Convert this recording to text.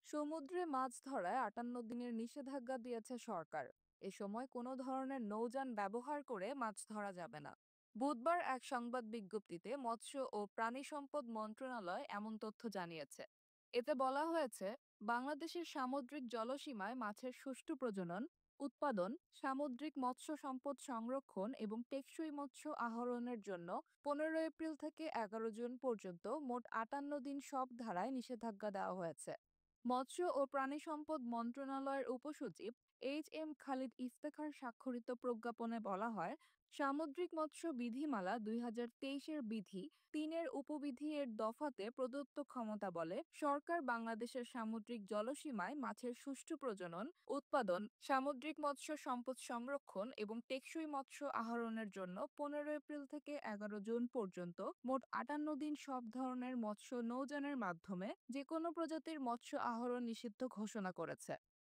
সমুদ্রে মাছ ধরায় ৫৮ দিনের নিষেধাজ্ঞা দিয়েছে সরকার। এ সময় কোনো ধরনের নৌযান ব্যবহার করে মাছ ধরা যাবে না। বুধবার এক সংবাদ বিজ্ঞপ্তিতে মৎস্য ও প্রাণী সম্পদ মন্ত্রণালয় এমন তথ্য জানিয়েছে। এতে বলা হয়েছে, বাংলাদেশের সামুদ্রিক জলসীমায় মাছের সুষ্ঠু প্রজনন, উৎপাদন, সামুদ্রিক মৎস্য সম্পদ সংরক্ষণ এবং টেকসই মৎস্য আহরণের জন্য ১৫ এপ্রিল থেকে ১১ জুন পর্যন্ত মোট ৫৮ দিন সব ধারায় নিষেধাজ্ঞা দেওয়া হয়েছে। মৎস্য ও প্রাণী সম্পদ মন্ত্রণালয়ের উপসচিব এইচ.এম. খালিদ ইফতেখার স্বাক্ষরিত প্রজ্ঞাপনে বলা হয়, সামুদ্রিক মৎস্য বিধিমালা ২০২৩-এর বিধি ৩-এর উপবিধি এর দফাতে প্রদত্ত ক্ষমতা বলে সরকার বাংলাদেশের সামুদ্রিক জলসীমায় মাছের সুষ্ঠু প্রজনন, উৎপাদন, সামুদ্রিক মৎস্য সম্পদ সংরক্ষণ এবং টেকসই মৎস্য আহরণের জন্য ১৫ এপ্রিল থেকে ১১ জুন পর্যন্ত মোট ৫৮ দিন সব ধরনের মৎস্য নৌযানের মাধ্যমে যেকোনো প্রজাতির মৎস্য আহরণ নিষিদ্ধ ঘোষণা করেছে।